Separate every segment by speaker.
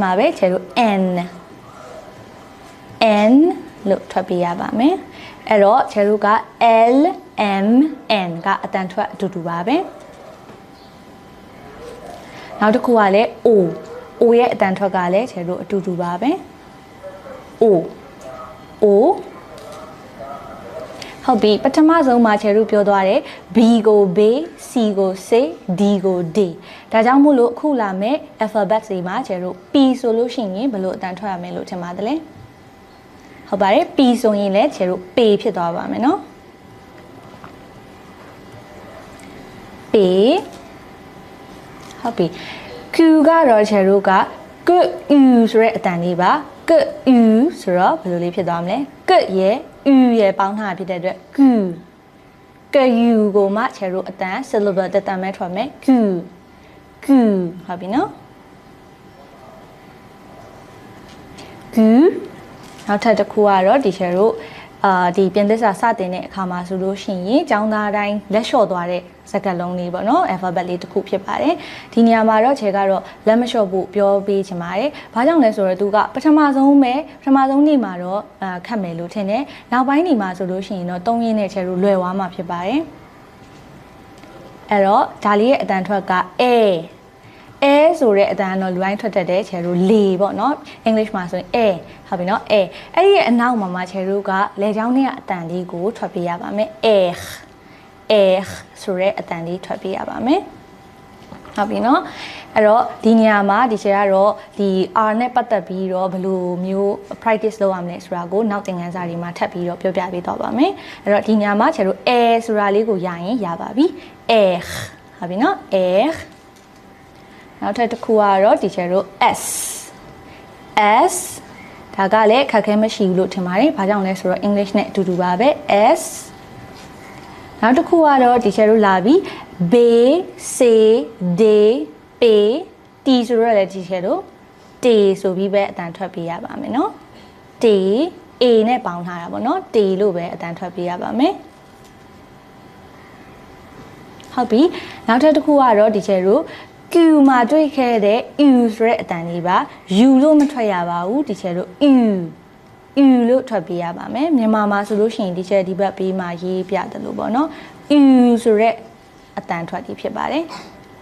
Speaker 1: မှာပဲချေတို့ n လို့ထွက်ပြရပါမယ်အဲ့တော့ချေတို့က l m n ကအတန်ထွက်အတူတူပါပဲနောက်တစ်ခုကလည်း o ရဲ့အတန်ထွက်ကလည်းချေတို့အတူတူပါပဲ o ဟုတ်ပြီပထမဆုံးမှာချေတို့ပြောသွားတယ် b ကို b c ကို c d ကို d ဒါကြောင့်မို့လို့အခုလာမယ့် alphabet တွေမှာချေတို့ p ဆိုလို့ရှိရင်ဘယ်လိုအတန်ထွက်ရမလဲလို့ထင်ပါတယ်လဲဟုတ်ပါတယ် p ဆိုရင်လည်းချေတို့ p ဖြစ်သွားပါမယ်နော် p ဟုတ်ပြီ q ကတော့ချေတို့က q u ဆိုတဲ့အတန်လေးပါ q u ဆိုတော့ဘယ်လိုလေးဖြစ်သွားမလဲ q ရဲ့ u ရဲ့ပေါင်းထားဖြစ်တဲ့အတွက် q u ကိုမှချေတို့အတန် syllable တက်တန်မဲ့ထွက်မယ် q ဟုတ်ပြီနော် q နောက်ထပ်တစ်ခုကတော့ဒီချေတို့ဒီပြင်သစ်စာစတင်တဲ့အခါမှာဆိုလို့ရှိရင်ကျောင်းသားတိုင်းလက်လျှော့သွားတဲ့စကားလုံးလေးပေါ့နော် alphabet လေးတစ်ခုဖြစ်ပါတယ်ဒီနေရာမှာတော့ခြေကတော့လက်မလျှော့ဖို့ပြောပေးချင်ပါတယ်ဘာကြောင့်လဲဆိုတော့သူကပထမဆုံးနေ့မှာတော့ခတ်မယ်လို့ထင်တယ်နောက်ပိုင်းနေ့မှာဆိုလို့ရှိရင်တော့3ရင်းနဲ့ခြေတို့လွယ်သွားမှာဖြစ်ပါတယ်အဲ့တော့ဒါလေးရဲ့အတန်ထွက်က အဲဆိုတဲ့အတန်တော့လူတိုင်းထွက်တတ်တယ်ခြေတို့လေပေါ့နော် English မှာဆိုရင်ဟုတ်ပြီနော်အဲ့ဒီရဲ့အနောက်မှာခြေတို့ကလေချောင်းနဲ့အတန်လေးကိုထွက်ပေးရပါမယ်ဆိုတဲ့အတန်လေးထွက်ပေးရပါမယ်ဟုတ်ပြီနော်အဲ့တော့ဒီနေရာမှာဒီခြေကတော့ဒီ R နဲ့ပတ်သက်ပြီးတော့ဘယ်လိုမျိုး practice လုပ်ရမလဲဆိုတာကိုနောက်သင်ခန်းစာတွေမှာထပ်ပြီးတော့ပြောပြပေးတော့ပါမယ်အဲ့တော့ဒီနေရာမှာခြေတို့ဆိုတာလေးကိုရရင်ရပါပြီဟုတ်ပြီနော်နောက်ထပ်တစ်ခုကတော့ဒီချေတို့ s ဒါကလည်းခက်ခဲမရှိဘူးလို့ထင်ပါတယ်။ဘာကြောင့်လဲဆိုတော့ English နဲ့အတူတူပါပဲ s နောက်တစ်ခုကတော့ဒီချေတို့လာပြီး b c d p t ဆိုတော့လည်းဒီချေတို့ t ဆိုပြီးပဲအတန်ထွက်ပေးရပါမယ်နော်။ t a နဲ့ပေါင်းထားတာပေါ့နော်။ t လို့ပဲအတန်ထွက်ပေးရပါမယ်။ဟုတ်ပြီ။နောက်ထပ်တစ်ခုကတော့ဒီချေတို့Q မှာတွေ့ခဲ့တဲ့ U ဆိုတဲ့အတန်လေးပါ U လို့မထွက်ရပါဘူးဒီချေတို့ U လို့ထွက်ပေးရပါမယ်မြန်မာမှာဆိုလို့ရှိရင်ဒီချေဒီဘက်ပေးမှာရေးပြတယ်လို့ပေါ့နော် U ဆိုတဲ့အတန်ထွက်ဒီဖြစ်ပါတယ်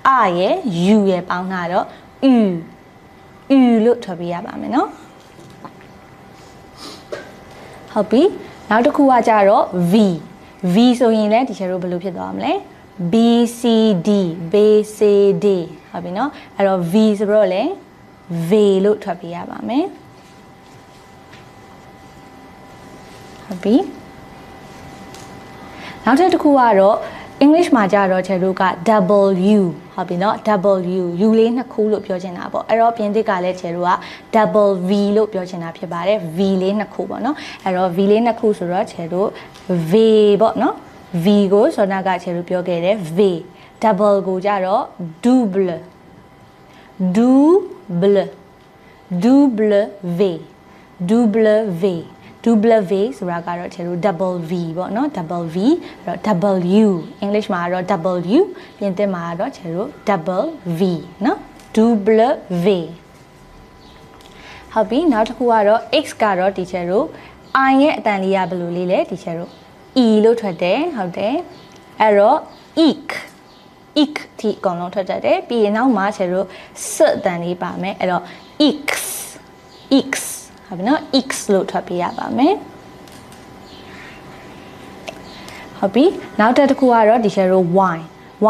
Speaker 1: အရဲ့ U ရဲ့ပေါင်းတာတော့ U လို့ထွက်ပေးရပါမယ်နော်ဟုတ်ပြီနောက်တစ်ခုကကြတော့ V ဆိုရင်လည်းဒီချေတို့ဘယ်လိုဖြစ်သွားမလဲB C D ဟုတ်ပြီနော်အဲ့တော့ V ဆိုတော့လေ V လို့ထွက်ပေးရပါမယ်ဟုတ်ပြီနောက်တစ်ခုကတော့ English မှာကြတော့ခြေတို့က W ဟုတ်ပြီနော် U လေးနှစ်ခုလို့ပြောချင်တာပေါ့အဲ့တော့ပြင်သစ်ကလည်းခြေတို့က V လို့ပြောချင်တာဖြစ်ပါတယ် V လေးနှစ်ခုပေါ့နော်အဲ့တော့ V လေးနှစ်ခုဆိုတော့ခြေတို့ V ပေါ့နော်V ကိုဆိုတော့ကခြေတို့ပြောခဲ့တယ် V double ကိုကြတော့ double V ဆိုတာကတော့ခြေတို့ double V ပေါ့နော် double V အဲ့တော့ W English မှာကတော့ W ပြင်သစ်မှာကတော့ခြေတို့ double V နော် double V ဟုတ်ပြီနောက်တစ်ခုကတော့ X ကတော့ဒီခြေတို့ I ရဲ့အတန်လေးကဘယ်လိုလေးလဲဒီခြေတို့ E လို့ထွက်တယ်ဟုတ်တယ်အဲ့တော့ eek ဒီအကောင်လုံးထွက်တတ်တယ်ပြီးရင်နောက်မှာခြေတို့ s အတန်လေးပါမယ်အဲ့တော့ x ဟုတ်ပြီနော် x လို့ထွက်ပြရပါမယ်ဟုတ်ပြီနောက်တစ်ခုကတော့ဒီခြေတို့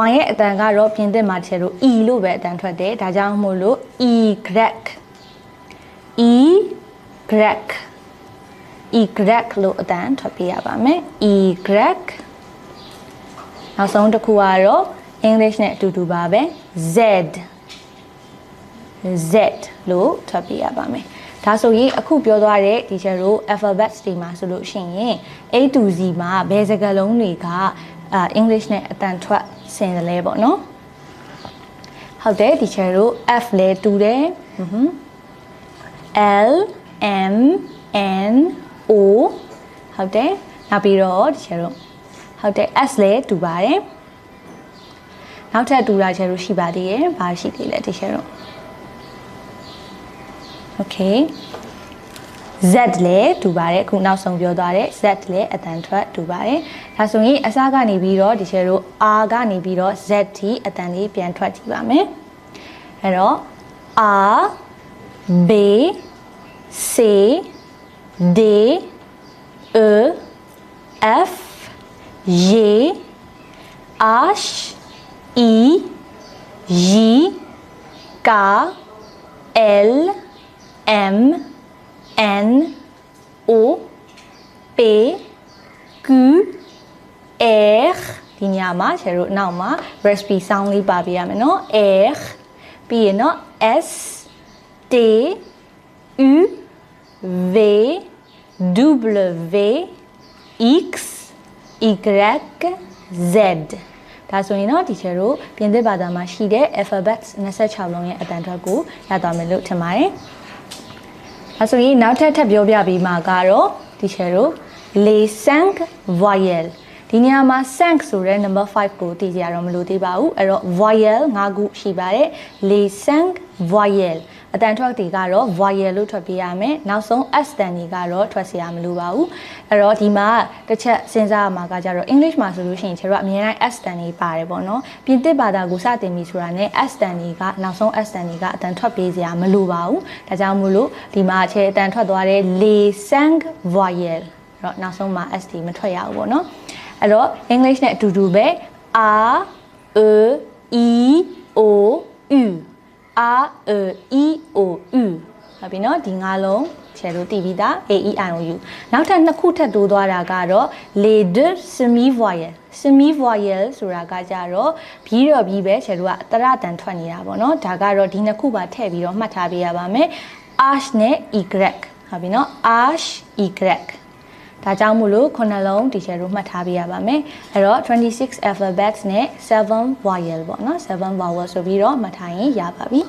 Speaker 1: y ရဲ့အတန်ကတော့ပြင်သစ်မှာခြေတို့ e လို့ပဲအတန်ထွက်တယ်ဒါကြောင့်မို့လို့ y လို့အတန်ထွက်ပြရပါမယ် နောက်ဆုံးတစ်ခုကတော့ English နဲ့အတူတူပါပဲ Z လို့ထွက်ပြရပါမယ်ဒါဆိုရင်အခုပြောသွားတဲ့ဒီကျတို့ alphabets တွေမှာဆိုလို့ရှိရင် A to Z မှာဘယ်စကားလုံးတွေက English နဲ့အတန်ထွက်ဆင်တယ်လဲပေါ့နော်ဟုတ်တယ်ဒီကျတို့ F လဲတူတယ် L M N O ဟုတ်တယ်နောက်ပြီးတော့ဒီကျတို့ဟုတ်တယ် S လဲတူပါတယ်နောက်ထပ်တူတာကျတို့ရှိပါသေးရဲ့ဘာရှိသေးလဲဒီကျတို့ okay Z လည်းတူပါတယ်ခုနောက်ဆုံးပြောသွားတဲ့ Z လည်းအတန်ထွက်တူပါတယ်ဒါဆိုရင်အစကနေပြီးတော့ဒီချေတို့ R ကနေပြီးတော့ Z ထိအတန်လေးပြန်ထွက်ကြည့်ပါမယ်အဲ့တော့ R B C D E F G H I J K L M N O P Q R ဒီညမှာကျတို့နောက်မှာ recipe sound လေးပါပေးရမယ်နော် R ပြီးရင်နော် S T U V W X Y Z ဒါဆိုရင်တော့ဒီကျတို့ပြင်သစ်ဘာသာမှာရှိတဲ့ alphabet 26လုံးရဲ့အတန်ထွက်ကိုရသွားမယ်လို့ထင်ပါတယ်အဲဆိုရင်နောက်ထပ်ပြောပြပြီးမှာကတော့ဒီချေတို့ les 5 voyelles ဒီနေရာမှာ 5 ဆိုတဲ့ number 5ကိုသိကြရတော့မလို့သေးပါဘူးအဲ့တော့ voyelle 5ခုရှိပါတယ် les 5 voyelles အတန်ထွက်တွေကတော့ voyelle လို့ထွက်ပြရမယ်နောက်ဆုံး s တန်တွေကတော့ထွက်เสียမလို့ပါဘူးအဲ့တော့ဒီမှာတစ်ချက်စဉ်းစားရမှာကကြတော့ English မှာဆိုလို့ရှိရင်ကျတော့အမြဲတမ်း s တန်တွေပါတယ်ပေါ့နော်ပြင်သစ်ဘာသာကိုစတင်ပြီဆိုတာနဲ့ s တန်တွေကနောက်ဆုံး s တန်တွေကအတန်ထွက်ပေးစရာမလိုပါဘူးဒါကြောင့်မို့လို့ဒီမှာအခြေအတန်ထွက်သွားတဲ့ les 5 voyelles အဲ့တော့နောက်ဆုံးမှာ s တွေမထွက်ရဘူးပေါ့နော်အဲ့တော့ English နဲ့အတူတူပဲ a e i o u a e i o u ဟုတ်ပြီနော်ဒီ၅လုံးချဲလို့တည်ပြီးသား a e i o u နောက်ထပ်နှစ်ခုထပ်တိုးသွားတာကတော့ les deux semi voyelles semi voyelles ဆိုတာကကြတော့ပြီးတော့ပြီးပဲချဲလို့ကတရတန်ထွက်နေတာပေါ့နော်ဒါကတော့ဒီနှစ်ခုပါထည့်ပြီးတော့မှတ်ထားပေးရပါမယ် h နဲ့ y ဟုတ်ပြီနော် h y ဒါကြောင့်မို့လို့ခုနှလုံးဒီချဲတို့မှတ်ထားပေးရပါမယ်အဲ့တော့26 alphabets နဲ့7 voyelle ပေါ့နော်7 vowel ဆိုပြီးတော့မှတ်ထားရင်ရပါပြီ